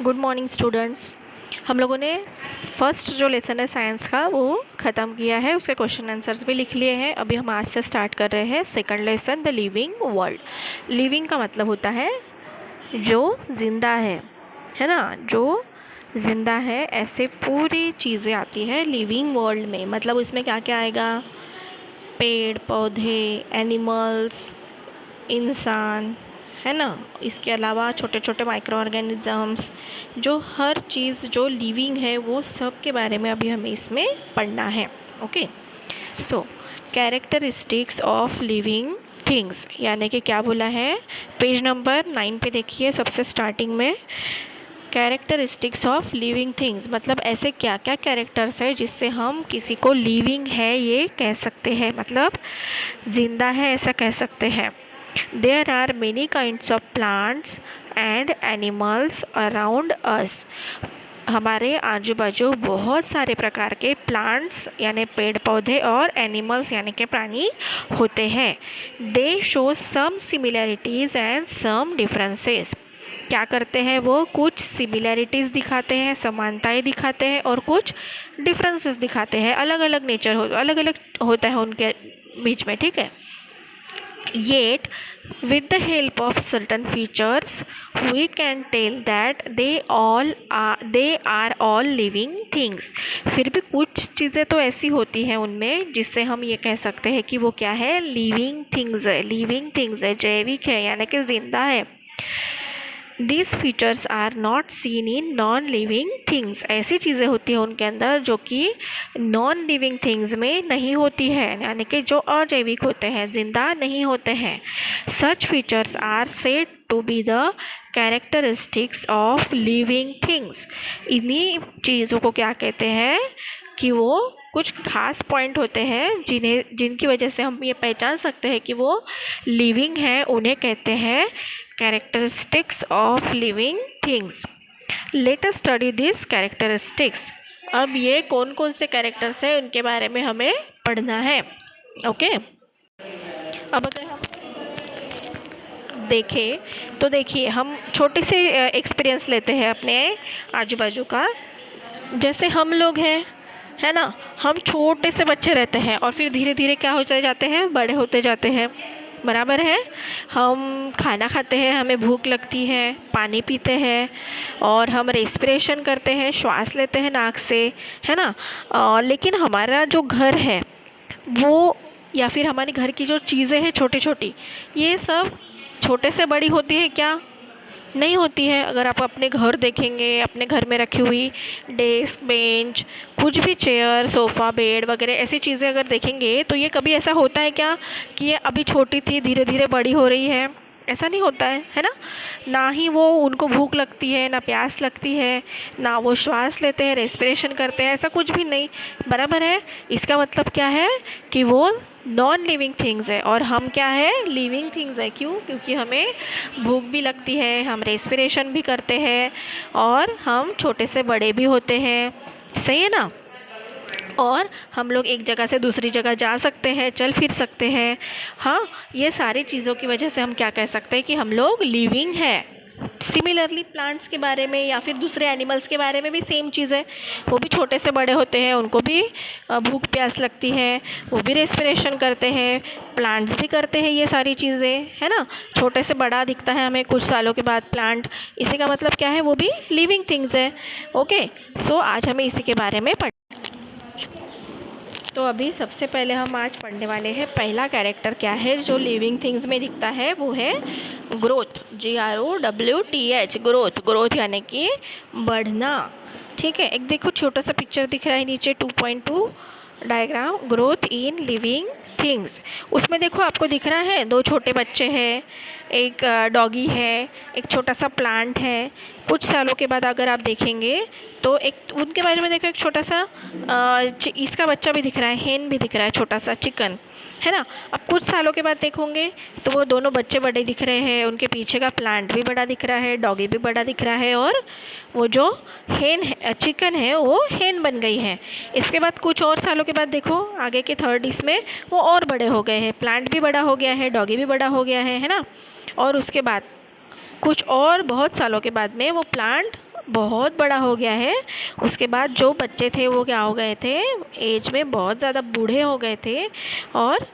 Good morning students. हम लोगों ने फर्स्ट जो लेसन है साइंस का वो ख़त्म किया है, उसके क्वेश्चन आंसर्स भी लिख लिए हैं। अभी हम आज से स्टार्ट कर रहे हैं second lesson, the living world. Living का मतलब होता है जो ज़िंदा है ना, जो ज़िंदा है, ऐसे पूरी चीज़ें आती हैं लिविंग वर्ल्ड में। मतलब उसमें क्या क्या आएगा? पेड़ पौधे, एनिमल्स, इंसान, है ना। इसके अलावा छोटे छोटे माइक्रो ऑर्गेनिज़म्स, जो हर चीज़ जो लिविंग है वो सब के बारे में अभी हमें इसमें पढ़ना है। Okay, so characteristics of living things, यानी कि क्या बोला है, पेज नंबर 9 पे देखिए सबसे स्टार्टिंग में। कैरेक्टरिस्टिक्स ऑफ लिविंग थिंग्स मतलब ऐसे क्या क्या कैरेक्टर्स है जिससे हम किसी को लिविंग है ये कह सकते हैं, मतलब ज़िंदा है ऐसा कह सकते हैं। There are many kinds of plants and animals around us. हमारे आजू बाजू बहुत सारे प्रकार के प्लांट्स यानी पेड़ पौधे और एनिमल्स यानी के प्राणी होते हैं। They show some similarities and some differences. क्या करते हैं वो? कुछ सिमिलैरिटीज़ दिखाते हैं, समानताएं दिखाते हैं, और कुछ डिफरेंसेस दिखाते हैं। अलग अलग नेचर अलग अलग होता है उनके बीच में, ठीक है। Yet, with the help of certain features, we can tell that they are all living things. फिर भी कुछ चीज़ें तो ऐसी होती हैं उनमें जिससे हम ये कह सकते हैं कि वो क्या है? लिविंग थिंग्स है। लिविंग थिंग्स है, जैविक है यानी कि जिंदा है। These features are not seen in non-living things. ऐसी चीज़ें होती हैं उनके अंदर जो कि non-living things में नहीं होती है, यानी कि जो अजैविक होते हैं, जिंदा नहीं होते हैं। Such features are said to be the characteristics of living things. इन्हीं चीज़ों को क्या कहते हैं कि वो कुछ खास पॉइंट होते हैं जिनकी वजह से हम ये पहचान सकते हैं कि वो लिविंग है, उन्हें कहते हैं characteristics of living things. Let us study this characteristics. अब ये कौन कौन से कैरेक्टर्स हैं उनके बारे में हमें पढ़ना है। ओके, अब अगर हम देखें तो देखिए, हम छोटे से एक्सपीरियंस लेते हैं अपने आजू बाजू का। जैसे हम लोग हैं, है ना, हम छोटे से बच्चे रहते हैं और फिर धीरे धीरे क्या होते जाते हैं? बड़े होते जाते हैं, बराबर है। हम खाना खाते हैं, हमें भूख लगती है, पानी पीते हैं, और हम रेस्पिरेशन करते हैं, श्वास लेते हैं नाक से, है ना। लेकिन हमारा जो घर है वो, या फिर हमारे घर की जो चीज़ें हैं छोटी छोटी, ये सब छोटे से बड़ी होती है क्या? नहीं होती है। अगर आप अपने घर देखेंगे, अपने घर में रखी हुई डेस्क, बेंच, कुछ भी चेयर, सोफ़ा, बेड वगैरह ऐसी चीज़ें अगर देखेंगे तो ये कभी ऐसा होता है क्या कि ये अभी छोटी थी धीरे धीरे बड़ी हो रही है? ऐसा नहीं होता है ना। ना ही वो उनको भूख लगती है, ना प्यास लगती है, ना वो श्वास लेते हैं, रेस्पिरेशन करते हैं, ऐसा कुछ भी नहीं, बराबर है। इसका मतलब क्या है कि वो नॉन लिविंग थिंग्स है और हम क्या है? लिविंग थिंग्स है। क्यों? क्योंकि हमें भूख भी लगती है, हम रेस्पिरेशन भी करते हैं, और हम छोटे से बड़े भी होते हैं, सही है ना। और हम लोग एक जगह से दूसरी जगह जा सकते हैं, चल फिर सकते हैं। हाँ, ये सारी चीज़ों की वजह से हम क्या कह सकते हैं कि हम लोग लिविंग हैं। सिमिलरली प्लांट्स के बारे में या फिर दूसरे एनिमल्स के बारे में भी सेम चीज़ है। वो भी छोटे से बड़े होते हैं, उनको भी भूख प्यास लगती है, वो भी रेस्पिरेशन करते हैं, प्लांट्स भी करते हैं ये सारी चीज़ें, है ना। छोटे से बड़ा दिखता है हमें कुछ सालों के बाद प्लांट, इसी का मतलब क्या है? वो भी लिविंग थिंग्स है। ओके, सो आज हमें इसी के बारे में तो अभी सबसे पहले हम आज पढ़ने वाले हैं पहला कैरेक्टर क्या है जो लिविंग थिंग्स में दिखता है, वो है ग्रोथ। GROWTH, growth. ग्रोथ यानी कि बढ़ना, ठीक है। एक देखो छोटा सा पिक्चर दिख रहा है नीचे, 2.2 diagram, growth in living things. उसमें देखो आपको दिख रहा है 2 छोटे बच्चे हैं, एक डॉगी है, एक छोटा सा प्लांट है। कुछ सालों के बाद अगर आप देखेंगे तो एक उनके बारे में देखो, एक छोटा सा इसका बच्चा भी दिख रहा है, हेन भी दिख रहा है, छोटा सा चिकन, है ना। अब कुछ सालों के बाद देखोगे तो वो दोनों बच्चे बड़े दिख रहे हैं, उनके पीछे का प्लांट भी बड़ा दिख रहा है, डॉगी भी बड़ा दिख रहा है, और वो जो हेन है, चिकन है, वो हेन बन गई है। इसके बाद कुछ और सालों के बाद देखो आगे के थर्ड इसमें वो और बड़े हो गए हैं, प्लांट भी बड़ा हो गया है, डॉगी भी बड़ा हो गया है ना। और उसके बाद कुछ और बहुत सालों के बाद में वो प्लांट बहुत बड़ा हो गया है, उसके बाद जो बच्चे थे वो क्या हो गए थे, एज में बहुत ज़्यादा बूढ़े हो गए थे, और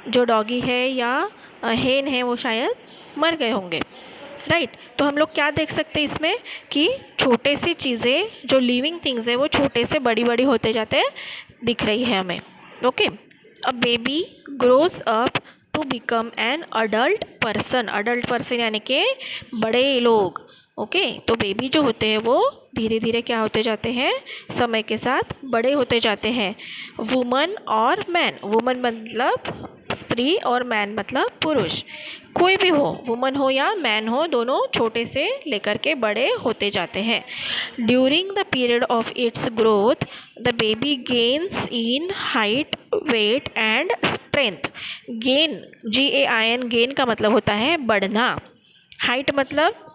जो डॉगी है या हेन है वो शायद मर गए होंगे, राइट। तो हम लोग क्या देख सकते हैं इसमें कि छोटे सी चीज़ें जो लिविंग थिंग्स है वो छोटे से बड़ी बड़ी होते जाते दिख रही है हमें। Okay, a baby grows up to become an adult person यानी कि बड़े लोग। ओके, तो बेबी जो होते हैं वो धीरे धीरे क्या होते जाते हैं, समय के साथ बड़े होते जाते हैं। वुमन और मैन, वुमन मतलब स्त्री और मैन मतलब पुरुष, कोई भी हो, वुमन हो या मैन हो, दोनों छोटे से लेकर के बड़े होते जाते हैं। During the period of its growth the baby gains in height, weight and strength. Gain, GAIN, gain का मतलब होता है बढ़ना, हाइट मतलब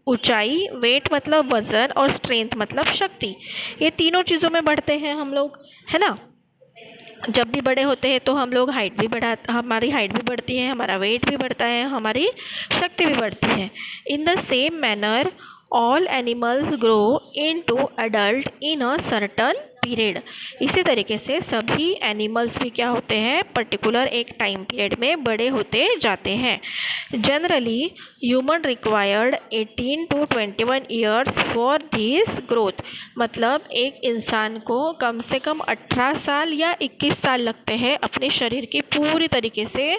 ऊंचाई, वेट मतलब वज़न, और स्ट्रेंथ मतलब शक्ति। ये तीनों चीज़ों में बढ़ते हैं हम लोग, है ना। जब भी बड़े होते हैं तो हम लोग हमारी हाइट भी बढ़ती है, हमारा वेट भी बढ़ता है, हमारी शक्ति भी बढ़ती है। In the same manner all animals grow into adult in a certain period. इसी तरीके से सभी एनिमल्स भी क्या होते हैं, पर्टिकुलर एक टाइम पीरियड में बड़े होते जाते हैं। Generally human required 18 to 21 years for this growth. मतलब एक इंसान को कम से कम 18 साल या 21 साल लगते हैं अपने शरीर की पूरी तरीके से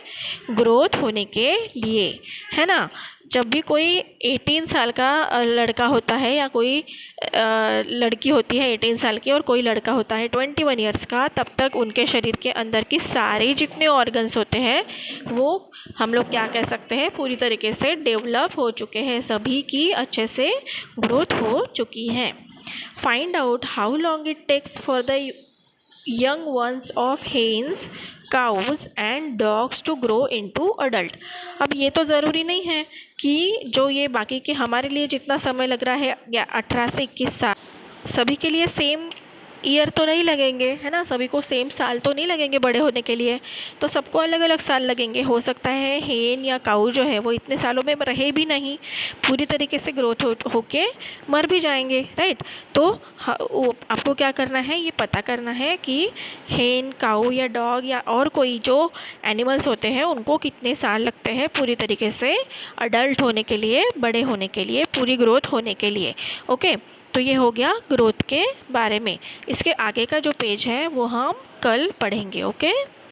ग्रोथ होने के लिए, है ना। जब भी कोई 18 साल का लड़का होता है या कोई लड़की होती है 18 साल की, और कोई लड़का होता है 21 ईयर्स का, तब तक उनके शरीर के अंदर की सारे जितने ऑर्गन्स होते हैं वो हम लोग क्या कह सकते हैं, पूरी तरीके से डेवलप हो चुके हैं, सभी की अच्छे से ग्रोथ हो चुकी है। Find out how long it takes for the young ones of hens, cows and dogs to grow into adult। अब ये तो ज़रूरी नहीं है कि जो ये बाकी के हमारे लिए जितना समय लग रहा है या 18 से 21 साल, सभी के लिए सेम ईयर तो नहीं लगेंगे, है ना, सभी को सेम साल तो नहीं लगेंगे बड़े होने के लिए, तो सबको अलग अलग साल लगेंगे। हो सकता है हेन या काऊ जो है वो इतने सालों में रहे भी नहीं, पूरी तरीके से ग्रोथ होके मर भी जाएंगे, राइट। तो आपको क्या करना है, ये पता करना है कि हेन, काऊ या डॉग या और कोई जो एनिमल्स होते हैं उनको कितने साल लगते हैं पूरी तरीके से अडल्ट होने के लिए, बड़े होने के लिए, पूरी ग्रोथ होने के लिए। ओके, तो ये हो गया ग्रोथ के बारे में। इसके आगे का जो पेज है वो हम कल पढ़ेंगे। ओके।